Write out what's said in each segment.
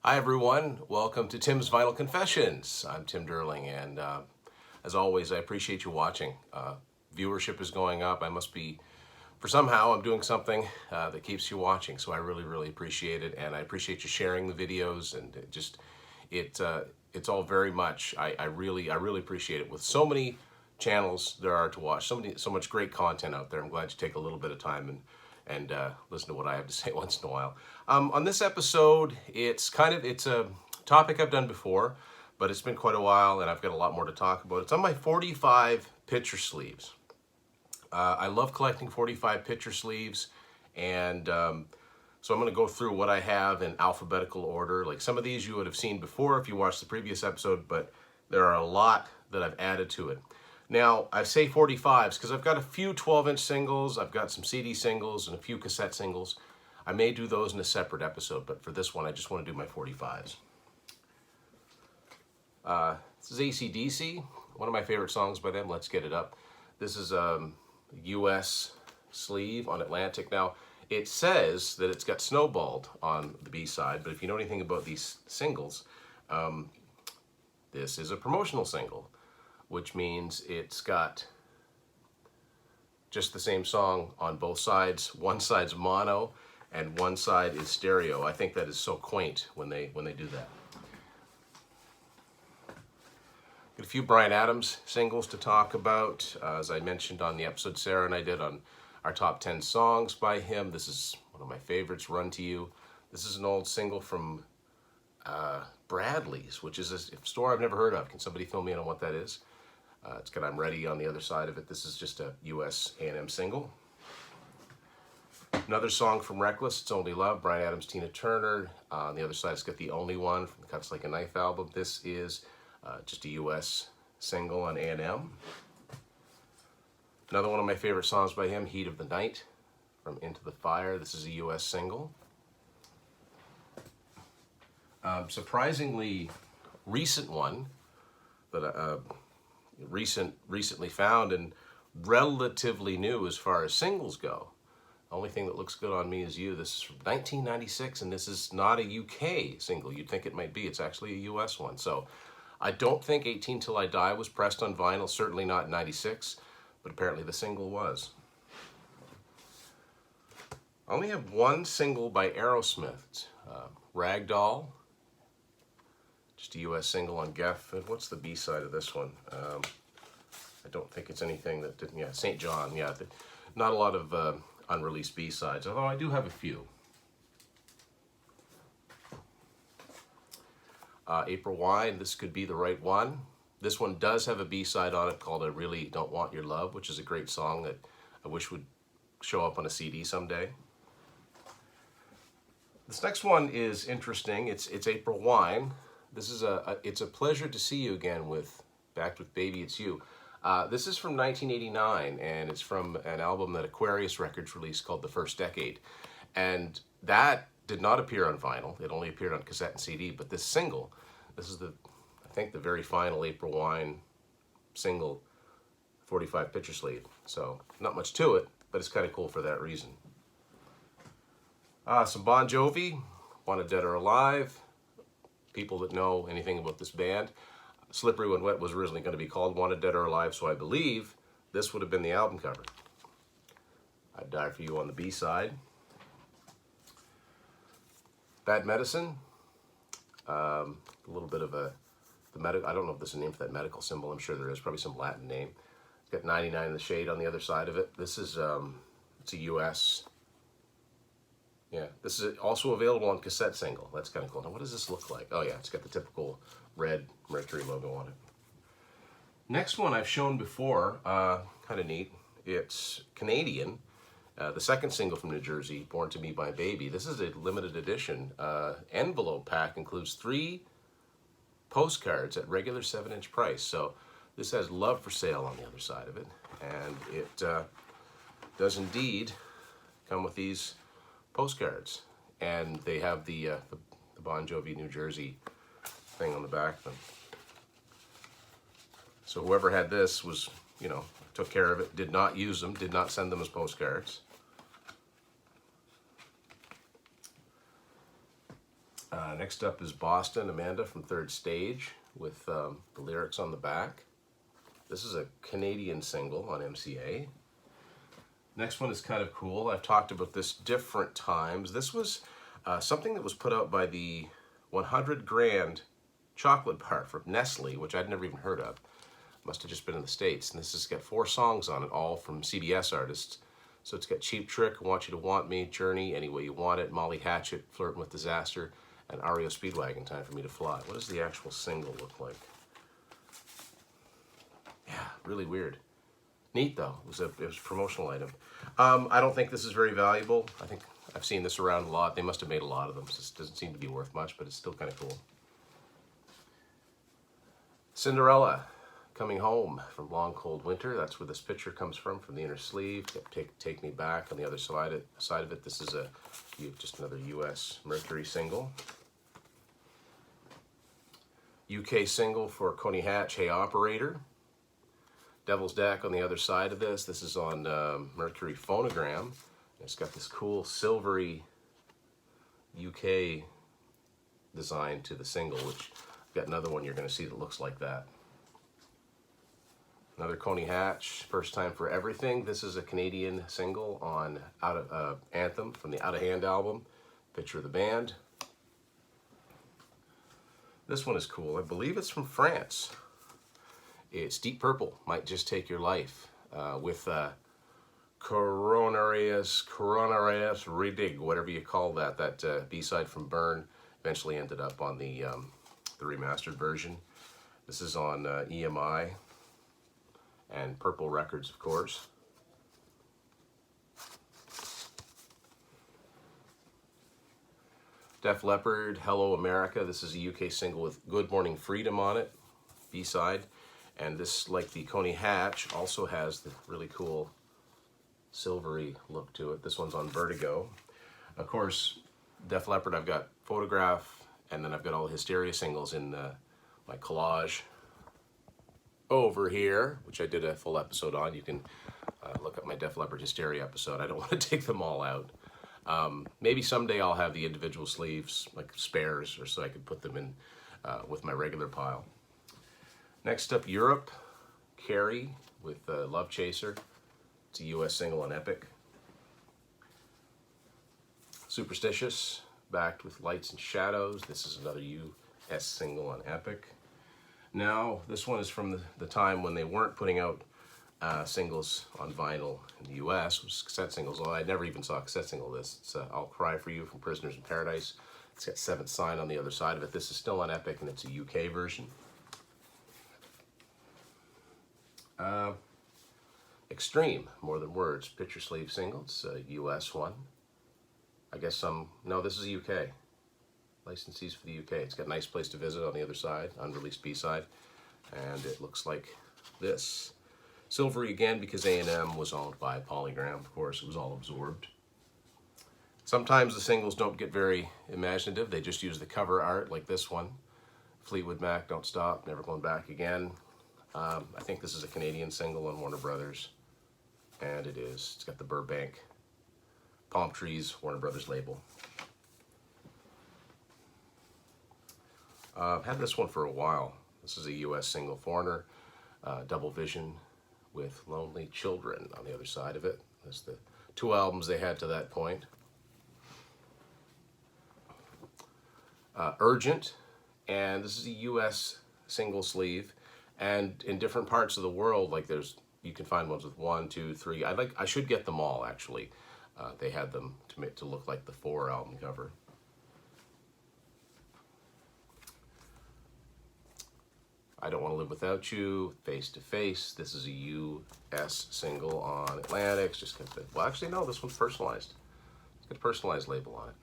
Hi everyone, welcome to Tim's Vinyl Confessions. I'm Tim Derling, and as always, I appreciate you watching. Viewership is going up. I must be, for somehow, I'm doing something that keeps you watching, so I really appreciate it, and I appreciate you sharing the videos, and it's all very much, I really appreciate it. With so many channels there are to watch, so much great content out there, I'm glad you take a little bit of time and listen to what I have to say once in a while. On this episode, it's a topic I've done before, but it's been quite a while and I've got a lot more to talk about. It's on my 45 picture sleeves. I love collecting 45 picture sleeves, and so I'm going to go through what I have in alphabetical order. Like some of these you would have seen before if you watched the previous episode, but there are a lot that I've added to it. Now, I say 45s because I've got a few 12-inch singles, I've got some CD singles, and a few cassette singles. I may do those in a separate episode, but for this one, I just want to do my 45s. This is AC/DC, one of my favorite songs by them, Let's Get It Up. This is a US sleeve on Atlantic. Now, it says that it's got Snowballed on the B-side, but if you know anything about these singles, this is a promotional single, which means it's got just the same song on both sides. One side's mono and one side is stereo. I think that is so quaint when they do that. Got a few Bryan Adams singles to talk about. As I mentioned on the episode Sarah and I did on our top 10 songs by him, this is one of my favorites, Run to You. This is an old single from Bradley's, which is a store I've never heard of. Can somebody fill me in on what that is? It's got I'm Ready on the other side of it. This is just a US A&M single. Another song from Reckless, It's Only Love, Bryan Adams, Tina Turner. On the other side, it's got The Only One from the Cuts Like a Knife album. This is just a US single on A&M. Another one of my favorite songs by him, Heat of the Night from Into the Fire. This is a US single. Surprisingly recent one that recently found and relatively new as far as singles go. The only thing that looks good on me is You. This is from 1996, and this is not a UK single. You'd think it might be. It's actually a US one. So I don't think 18 Till I Die was pressed on vinyl, certainly not in 96, but apparently the single was. I only have one single by Aerosmith, Ragdoll. Just a US single on Geffen. What's the B-side of this one? I don't think it's anything that didn't, yeah, St. John, yeah. Not a lot of unreleased B-sides, although I do have a few. April Wine, This Could Be the Right One. This one does have a B-side on it called I Really Don't Want Your Love, which is a great song that I wish would show up on a CD someday. This next one is interesting. It's April Wine. This is it's a pleasure to see you again back with Baby It's You. This is from 1989, and it's from an album that Aquarius Records released called The First Decade. And that did not appear on vinyl. It only appeared on cassette and CD, but this single, this is I think the very final April Wine single 45 picture sleeve. So not much to it, but it's kind of cool for that reason. Some Bon Jovi, Wanted Dead or Alive. People that know anything about this band, Slippery When Wet was originally going to be called Wanted Dead or Alive, so I believe this would have been the album cover. I'd Die For You on the B-side. Bad Medicine, a little bit of I don't know if there's a name for that medical symbol. I'm sure there is, probably some Latin name. It's got 99 in the shade on the other side of it. This is, it's a US. Yeah, this is also available on cassette single. That's kind of cool. Now, what does this look like? Oh yeah, it's got the typical red Mercury logo on it. Next one I've shown before, kind of neat. It's Canadian. The second single from New Jersey, Born to Me by Baby. This is a limited edition. Envelope pack includes 3 postcards at regular 7-inch price. So this has Love for Sale on the other side of it. And it does indeed come with these postcards. And they have the Bon Jovi New Jersey thing on the back of them. So whoever had this was, took care of it, did not use them, did not send them as postcards. Next up is Boston, Amanda from Third Stage with the lyrics on the back. This is a Canadian single on MCA. Next one is kind of cool. I've talked about this different times. This was something that was put out by the 100 Grand chocolate bar from Nestle, which I'd never even heard of. Must have just been in the States. And this has got 4 songs on it, all from CBS artists. So it's got Cheap Trick, I Want You to Want Me, Journey, Any Way You Want It, Molly Hatchet, Flirting with Disaster, and REO Speedwagon, Time for Me to Fly. What does the actual single look like? Yeah, really weird. Neat though, it was a promotional item. I don't think this is very valuable. I think I've seen this around a lot. They must have made a lot of them. So this doesn't seem to be worth much, but it's still kind of cool. Cinderella, Coming Home from Long Cold Winter. That's where this picture comes from the inner sleeve. Take Me Back on the other side of it. This is just another US Mercury single. UK single for Coney Hatch, Hey Operator. Devil's Deck on the other side of this. This is on Mercury Phonogram. It's got this cool silvery UK design to the single, which I've got another one you're going to see that looks like that. Another Coney Hatch, First Time for Everything. This is a Canadian single on Anthem from the Out of Hand album. Picture of the band. This one is cool. I believe it's from France. It's Deep Purple, Might Just Take Your Life, with Coronarius Redig, whatever you call that. That B-side from Burn eventually ended up on the remastered version. This is on EMI and Purple Records, of course. Def Leppard, Hello America. This is a UK single with Good Morning Freedom on it, B-side. And this, like the Coney Hatch, also has the really cool silvery look to it. This one's on Vertigo. Of course, Def Leppard, I've got Photograph, and then I've got all the Hysteria singles in my collage over here, which I did a full episode on. You can look up my Def Leppard Hysteria episode. I don't want to take them all out. Maybe someday I'll have the individual sleeves, like spares, or so I could put them in with my regular pile. Next up, Europe, Carrie with Love Chaser. It's a US single on Epic. Superstitious, backed with Lights and Shadows. This is another US single on Epic. Now, this one is from the time when they weren't putting out singles on vinyl in the US. It was cassette singles. Well, I never even saw a cassette single of this. It's I'll Cry For You from Prisoners in Paradise. It's got Seventh Sign on the other side of it. This is still on Epic, and it's a UK version. Extreme, More Than Words, picture sleeve single. It's a US one. I guess no, this is a UK. Licensees for the UK. It's got Nice Place to Visit on the other side, unreleased B-side. And it looks like this. Silvery again because A&M was owned by Polygram, of course. It was all absorbed. Sometimes the singles don't get very imaginative. They just use the cover art like this one. Fleetwood Mac, Don't Stop, Never Going Back Again. I think this is a Canadian single on Warner Brothers, and it is. It's got the Burbank Palm Trees Warner Brothers label. I've had this one for a while. This is a US single, Foreigner, Double Vision with Lonely Children on the other side of it. That's the 2 albums they had to that point. Urgent, and this is a US single sleeve. And in different parts of the world, like you can find ones with 1, 2, 3. I should get them all actually. They had them to look like the 4 album cover. I Don't Want to Live Without You, Face to Face. This is a US single on Atlantic. Just got well, actually no, this one's personalized. It's got a personalized label on it.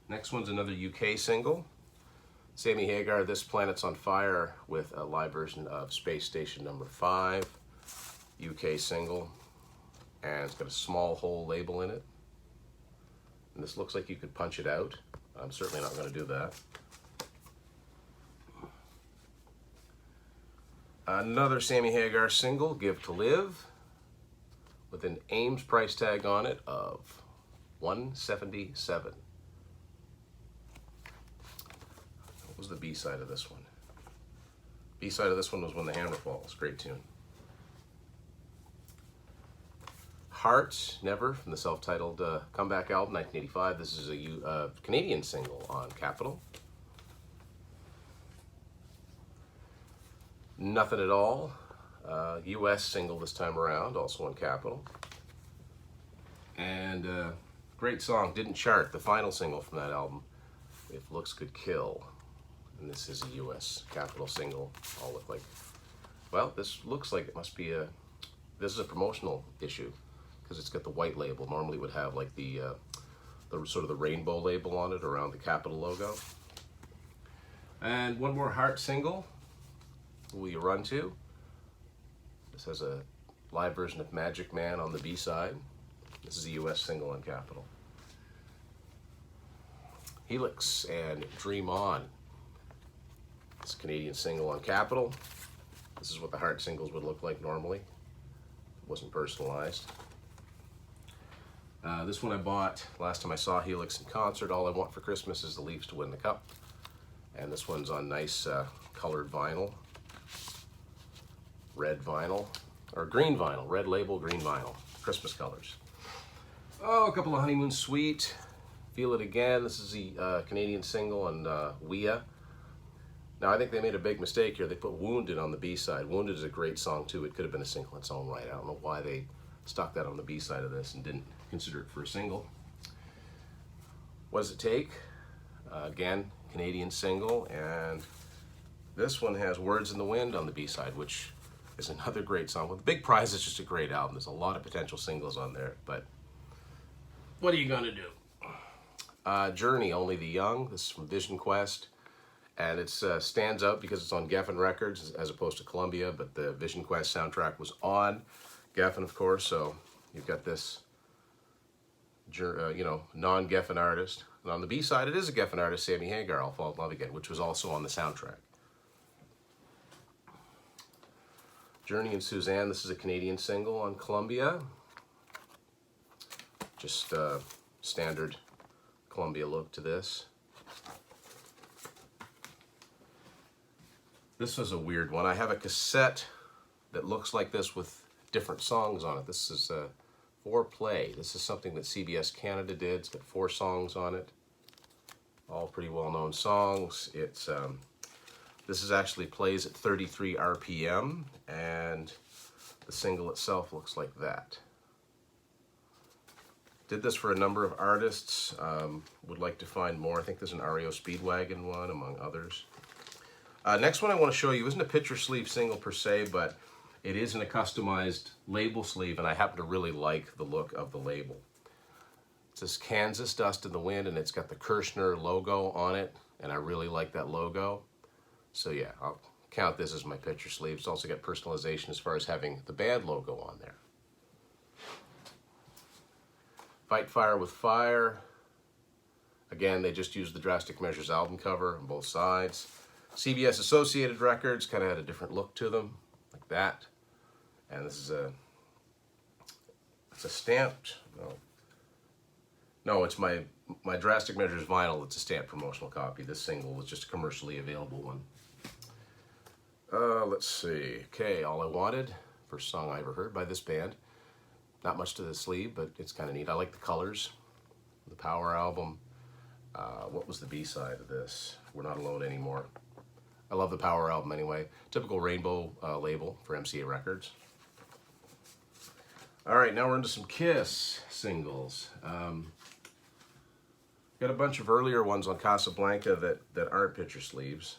Next one's another UK single. Sammy Hagar, This Planet's on Fire, with a live version of Space Station Number 5, UK single, and it's got a small hole label in it. And this looks like you could punch it out. I'm certainly not going to do that. Another Sammy Hagar single, Give to Live, with an Ames price tag on it of 177. What was the B-side of this one? B-side of this one was When the Hammer Falls. Great tune. Heart Never from the self-titled comeback album, 1985. This is a Canadian single on Capitol. Nothing at All, US single this time around, also on Capitol. And great song, didn't chart, the final single from that album, If Looks Could Kill. And this is a US Capitol single. All look like, well, this looks like it must be this is a promotional issue because it's got the white label. Normally it would have like the sort of the rainbow label on it around the Capitol logo. And one more Heart single. Who Will You Run To? This has a live version of Magic Man on the B-side. This is a US single on Capitol. Helix and Dream On. This Canadian single on Capitol. This is what the Heart singles would look like normally. It wasn't personalized. This one I bought last time I saw Helix in concert. All I Want for Christmas is the Leafs to win the cup. And this one's on nice colored vinyl. Red vinyl, or green vinyl, red label, green vinyl, Christmas colors. Oh, a couple of Honeymoon Suite, Feel It Again. This is the Canadian single on Wea. Now, I think they made a big mistake here. They put Wounded on the B-side. Wounded is a great song, too. It could have been a single in its own right. I don't know why they stuck that on the B-side of this and didn't consider it for a single. What Does It Take? Again, Canadian single. And this one has Words in the Wind on the B-side, which is another great song. Well, The Big Prize is just a great album. There's a lot of potential singles on there, but what are you gonna do? Journey, Only the Young. This is from Vision Quest. And it stands out because it's on Geffen Records as opposed to Columbia, but the Vision Quest soundtrack was on Geffen, of course, so you've got this, non-Geffen artist. And on the B-side, it is a Geffen artist, Sammy Hagar, I'll Fall in Love Again, which was also on the soundtrack. Journey and Suzanne, this is a Canadian single on Columbia. Just standard Columbia look to this. This was a weird one. I have a cassette that looks like this with different songs on it. This is Foreplay. This is something that CBS Canada did. It's got 4 songs on it. All pretty well-known songs. It's this is actually plays at 33 RPM, and the single itself looks like that. Did this for a number of artists. Would like to find more. I think there's an REO Speedwagon one, among others. Next one I want to show you isn't a picture sleeve single per se, but it is in a customized label sleeve, and I happen to really like the look of the label. It says Kansas Dust in the Wind, and it's got the Kirshner logo on it, and I really like that logo. So yeah, I'll count this as my picture sleeve. It's also got personalization as far as having the band logo on there. Fight Fire with Fire. Again, they just used the Drastic Measures album cover on both sides. CBS Associated Records kind of had a different look to them, like that. And this is it's a stamped, no, it's my Drastic Measures vinyl. It's a stamped promotional copy. This single was just a commercially available one. Let's see. Okay, All I Wanted, first song I ever heard by this band. Not much to the sleeve, but it's kind of neat. I like the colors. The Power album. What was the B-side of this? We're Not Alone Anymore. I love the Power album anyway. Typical rainbow label for MCA Records. All right, now we're into some Kiss singles. Got a bunch of earlier ones on Casablanca that aren't picture sleeves.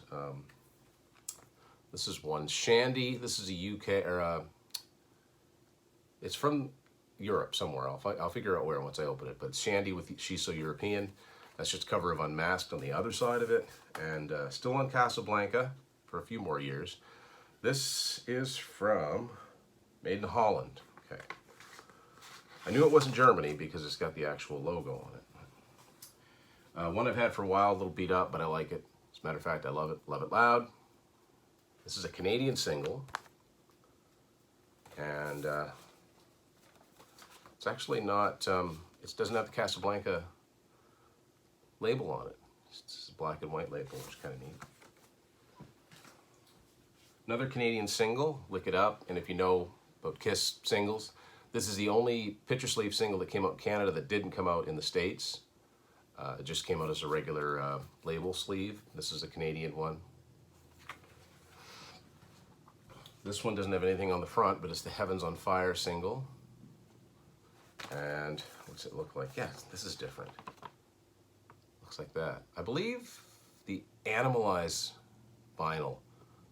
This is one, Shandy. This is a UK, or it's from Europe somewhere. I'll figure out where once I open it. But Shandy with She's So European. That's just a cover of Unmasked on the other side of it. And still on Casablanca for a few more years. This is from Made in Holland. Okay. I knew it wasn't Germany because it's got the actual logo on it. One I've had for a while, a little beat up, but I like it. As a matter of fact, I love it. Love it loud. This is a Canadian single. And it's actually not, It doesn't have the Casablanca label on it. It's a black and white label, which is kind of neat. Another Canadian single, Lick It Up, and if you know about Kiss singles, this is the only picture sleeve single that came out in Canada that didn't come out in the States. It just came out as a regular label sleeve. This is a Canadian one. This one doesn't have anything on the front, but it's the Heavens on Fire single. And what's it look like? Yeah, this is different. Looks like that. I believe the Animalize vinyl,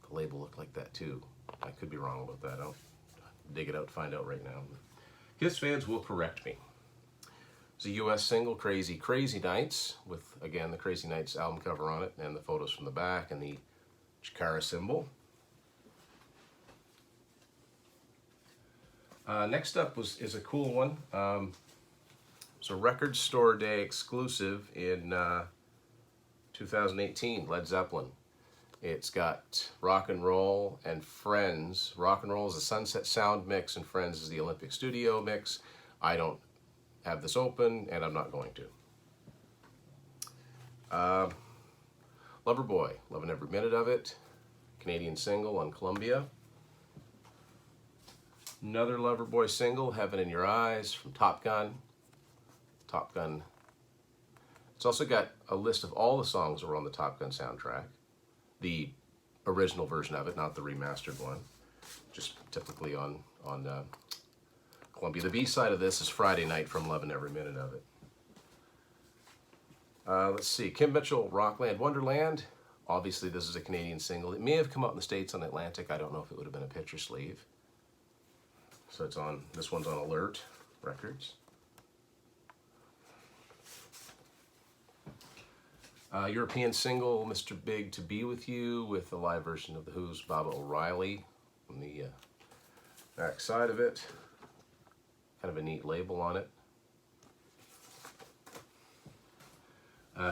the label looked like that too. I could be wrong about that. I'll dig it out, find out right now. Kiss fans will correct me. It's a US single, Crazy Crazy Nights, with, again, the Crazy Nights album cover on it, and the photos from the back, and the Chikara symbol. Next up is a cool one. It's a Record Store Day exclusive in 2018, Led Zeppelin. It's got Rock and Roll and Friends. Rock and Roll is a Sunset Sound mix, and Friends is the Olympic Studio mix. I don't have this open, and I'm not going to. Loverboy, loving every minute of it. Canadian single on Columbia. Another Loverboy single, Heaven in Your Eyes from Top Gun. Top Gun. It's also got a list of all the songs that were on the Top Gun soundtrack. The original version of it, not the remastered one. Just typically on Columbia. The B-side of this is Friday Night from Lovin' Every Minute of it. Let's see, Kim Mitchell, Rockland Wonderland. Obviously this is a Canadian single. It may have come out in the States on Atlantic. I don't know if it would have been a picture sleeve. So it's on, this one's on Alert Records. European single, Mr. Big to Be With You, with a live version of The Who's Baba O'Reilly on the back side of it. Kind of a neat label on it.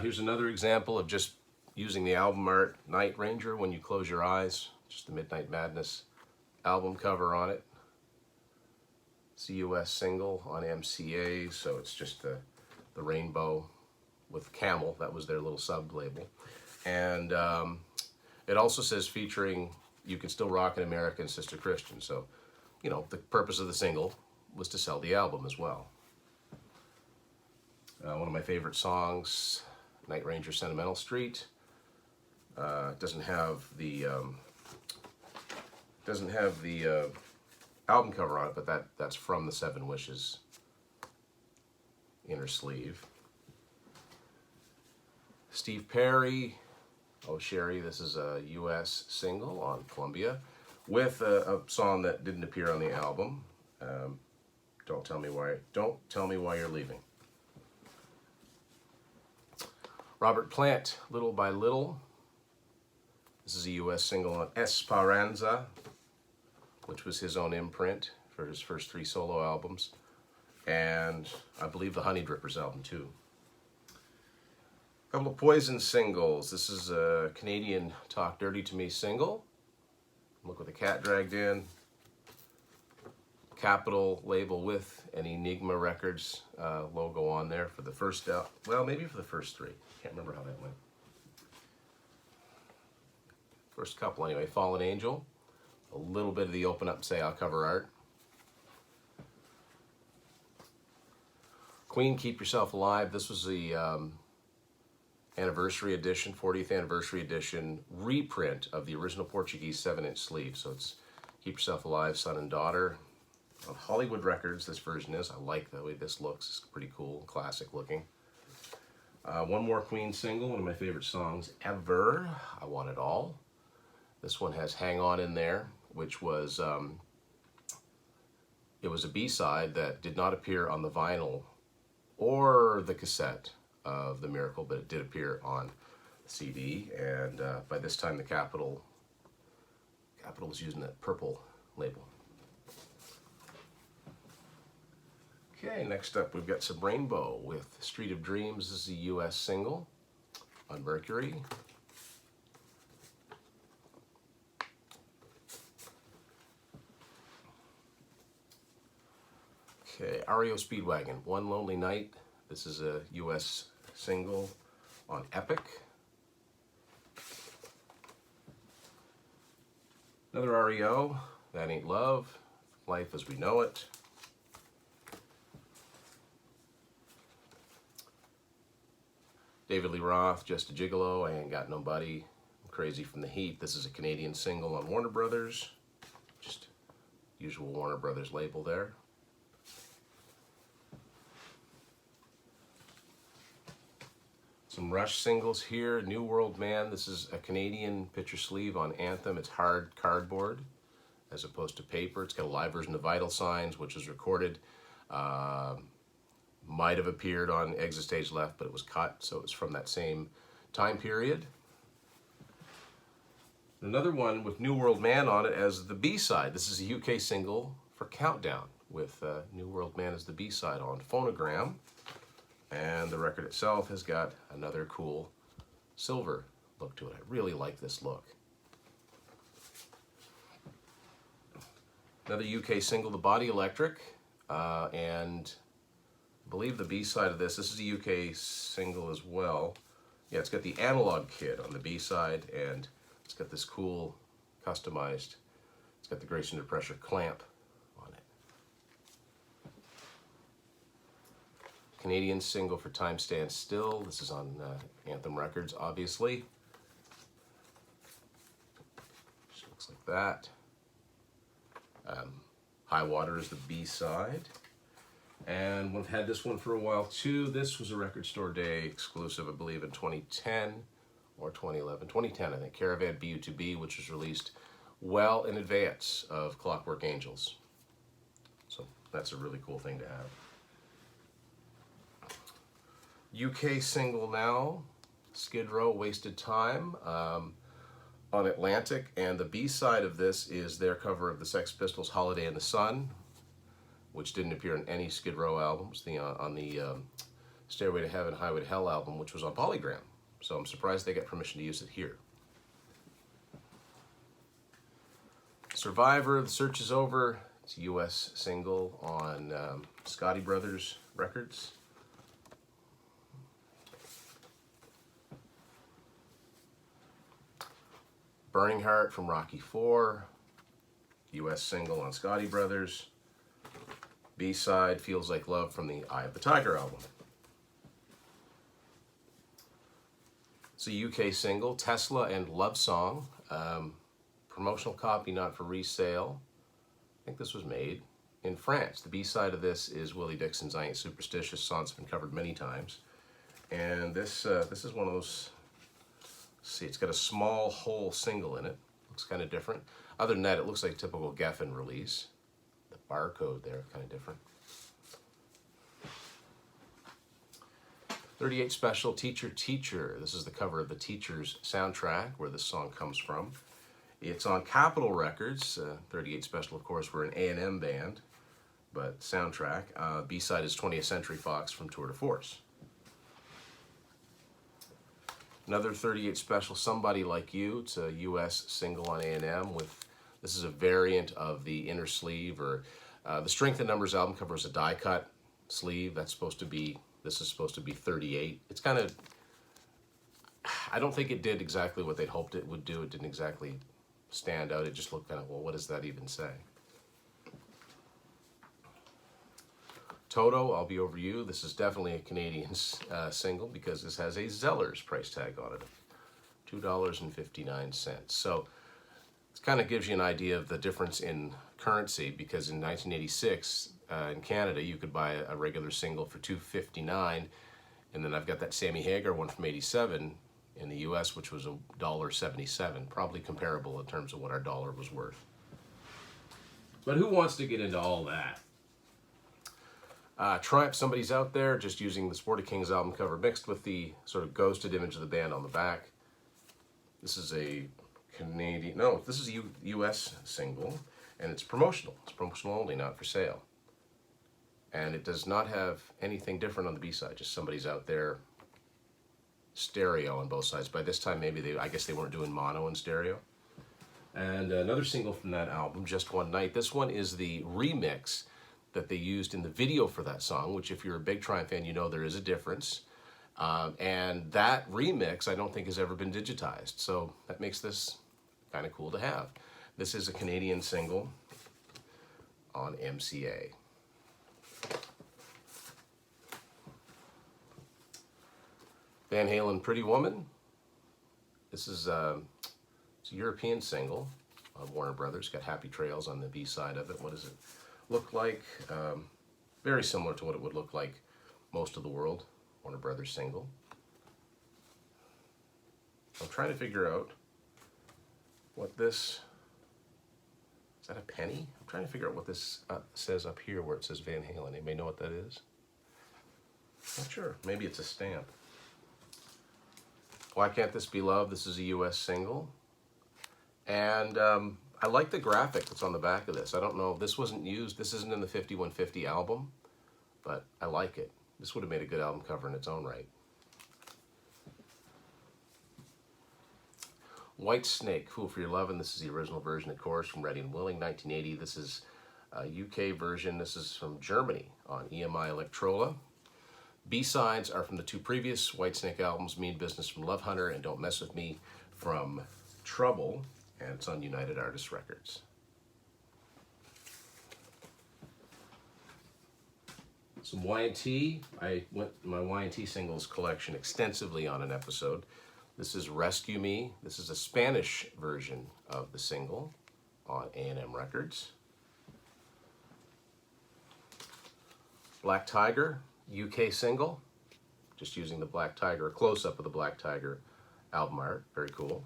Here's another example of just using the album art, Night Ranger, When You Close Your Eyes, just the Midnight Madness album cover on it. It's a US single on MCA, so it's just the rainbow with Camel. That was their little sub-label. And it also says featuring You Can Still Rock in America and Sister Christian. So, you know, the purpose of the single was to sell the album as well. One of my favorite songs, Night Ranger, Sentimental Street. Doesn't have the album cover on it, but that's from the Seven Wishes inner sleeve. Steve Perry, Oh Sherry, this is a US single on Columbia with a song that didn't appear on the album. Don't Tell Me Why You're Leaving. Robert Plant, Little by Little. This is a US single on Esperanza, which was his own imprint for his first 3 solo albums. And I believe the Honey Drippers album too. A couple of Poison singles. This is a Canadian Talk Dirty to Me single. Look with the cat dragged in. Capitol label with an Enigma Records logo on there for the first, well, maybe for the first 3. Can't remember how that went. First couple anyway. Fallen Angel. A little bit of the Open Up Say I'll cover art. Queen, Keep Yourself Alive. This was the anniversary edition, 40th anniversary edition reprint of the original Portuguese 7-inch sleeve. So it's Keep Yourself Alive, Son and Daughter. On Hollywood Records, this version is. I like the way this looks. It's pretty cool, classic looking. One more Queen single, one of my favorite songs ever, I Want It All. This one has Hang On in there, which was, it was a B-side that did not appear on the vinyl or the cassette of The Miracle, but it did appear on the CD, and by this time the Capitol was using that purple label. Okay, next up we've got some Rainbow with Street of Dreams. This is a US single on Mercury. Okay, REO Speedwagon, One Lonely Night. This is a US single on Epic. Another REO, That Ain't Love, Life as We Know It. David Lee Roth, Just a Gigolo, I Ain't Got Nobody, Crazy from the Heat. This is a Canadian single on Warner Brothers. Just usual Warner Brothers label there. Some Rush singles here. New World Man. This is a Canadian picture sleeve on Anthem. It's hard cardboard as opposed to paper. It's got a live version of Vital Signs, which was recorded. Might have appeared on Exit Stage Left, but it was cut, so it was from that same time period. Another one with New World Man on it as the B-side. This is a UK single for Countdown with New World Man as the B-side on Phonogram. And the record itself has got another cool silver look to it. I really like this look. Another UK single, The Body Electric, and I believe the B-side of this is a UK single as well. Yeah, it's got the Analog Kid on the B-side, and it's got this cool customized, it's got the Grace Under Pressure clamp on it. Canadian single for Time Stands Still. This is on Anthem Records, obviously. Just looks like that. High Water is the B-side. And we've had this one for a while too. This was a Record Store Day exclusive, I believe, in 2010 or 2011. 2010, I think. Caravan BU2B, which was released well in advance of Clockwork Angels. So that's a really cool thing to have. UK single now, Skid Row, Wasted Time, on Atlantic. And the B-side of this is their cover of the Sex Pistols' Holiday in the Sun, which didn't appear on any Skid Row albums, on the Stairway to Heaven, Highway to Hell album, which was on Polygram. So I'm surprised they got permission to use it here. Survivor, The Search Is Over. It's a US single on Scotty Brothers Records. Burning Heart from Rocky IV. US single on Scotty Brothers. B-side, Feels Like Love from the Eye of the Tiger album. It's a UK single, Tesla and Love Song. Promotional copy, not for resale. I think this was made in France. The B-side of this is Willie Dixon's I Ain't Superstitious. Song's been covered many times. And this is one of those, see, it's got a small hole single in it. Looks kind of different. Other than that, it looks like a typical Geffen release. The barcode there, kind of different. 38 Special, Teacher Teacher. This is the cover of the Teacher's soundtrack, where this song comes from. It's on Capitol Records. 38 Special, of course, we're an A&M band, but soundtrack. B-side is 20th Century Fox from Tour de Force. Another 38 Special, Somebody Like You. It's a US single on A&M with, this is a variant of the inner sleeve, or the Strength in Numbers album cover is a die cut sleeve. That's supposed to be, this is supposed to be 38. It's kind of, I don't think it did exactly what they'd hoped it would do. It didn't exactly stand out. It just looked kind of, well, what does that even say? Toto, I'll Be Over You. This is definitely a Canadian single because this has a Zeller's price tag on it, $2.59. So it kind of gives you an idea of the difference in currency, because in 1986 in Canada you could buy a regular single for $2.59, and then I've got that Sammy Hagar one from '87 in the US, which was $1.77, probably comparable in terms of what our dollar was worth. But who wants to get into all that? Triumph, Somebody's Out There, just using the Sporty Kings album cover mixed with the sort of ghosted image of the band on the back. This is a Canadian, no, this is a US single, and it's promotional. It's promotional only, not for sale. And it does not have anything different on the B-side, just Somebody's Out There, stereo on both sides. By this time, maybe I guess they weren't doing mono and stereo. And another single from that album, Just One Night. This one is the remix that they used in the video for that song, which if you're a big Triumph fan, you know there is a difference. And that remix, I don't think has ever been digitized. So that makes this kind of cool to have. This is a Canadian single on MCA. Van Halen, Pretty Woman. This is it's a European single on Warner Brothers. Got Happy Trails on the B side of it. What does it look like? Very similar to what it would look like most of the world. Warner Brothers single. I'm trying to figure out what this, is that a penny? I'm trying to figure out what this says up here where it says Van Halen. Anybody know what that is? Not sure. Maybe it's a stamp. Why Can't This Be Love? This is a US single. And I like the graphic that's on the back of this. I don't know, this wasn't used, this isn't in the 5150 album, but I like it. This would have made a good album cover in its own right. White Snake, Fool for Your Lovin'. This is the original version, of course, from Ready and Willing, 1980. This is a UK version. This is from Germany on EMI Electrola. B-sides are from the two previous White Snake albums, Mean Business from Love Hunter and Don't Mess With Me from Trouble, and it's on United Artists Records. Some Y&T. I went my Y&T singles collection extensively on an episode. This is Rescue Me. This is a Spanish version of the single on A&M Records. Black Tiger, UK single. Just using the Black Tiger, a close-up of the Black Tiger album art. Very cool.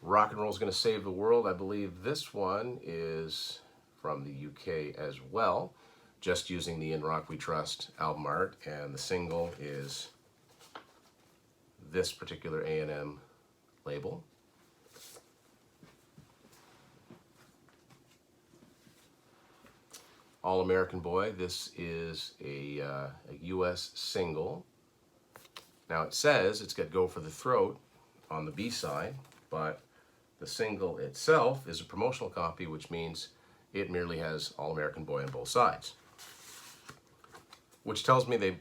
Rock and Roll's Gonna Save the World. I believe this one is from the UK as well. Just using the In Rock We Trust album art, and the single is this particular A&M label. All American Boy, this is a US single. Now it says it's got Go for the Throat on the B side, but the single itself is a promotional copy, which means it merely has All American Boy on both sides. Which tells me they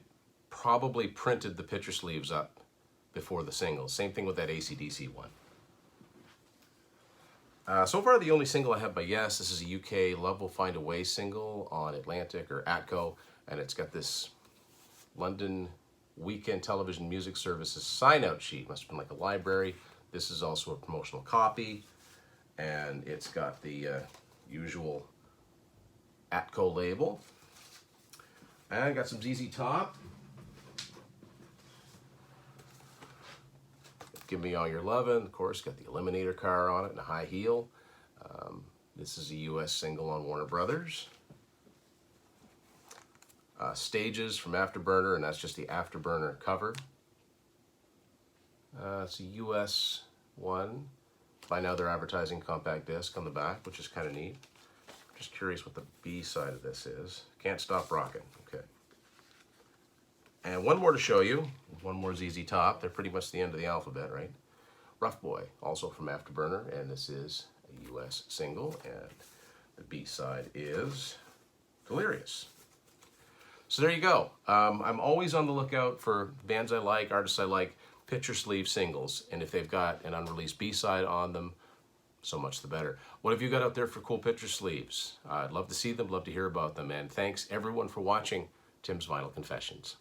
probably printed the picture sleeves up before the single. Same thing with that AC/DC one. So far, the only single I have by Yes, this is a UK Love Will Find a Way single on Atlantic or Atco, and it's got this London Weekend Television Music Services sign-out sheet. Must have been like a library. This is also a promotional copy, and it's got the usual Atco label. And I got some ZZ Top. Give Me All Your Lovin', of course, got the Eliminator car on it and a high heel. This is a US single on Warner Brothers. Stages from Afterburner, and that's just the Afterburner cover. It's a US one. By now they're advertising compact disc on the back, which is kind of neat. Just curious what the B side of this is. Can't Stop Rockin'. Okay. And one more to show you. One more ZZ Top. They're pretty much the end of the alphabet, right? Rough Boy, also from Afterburner, and this is a US single, and the B side is Delirious. So there you go. I'm always on the lookout for bands I like, artists I like, picture sleeve singles, and if they've got an unreleased B side on them, so much the better. What have you got out there for cool picture sleeves? I'd love to see them, love to hear about them, and thanks everyone for watching Tim's Vinyl Confessions.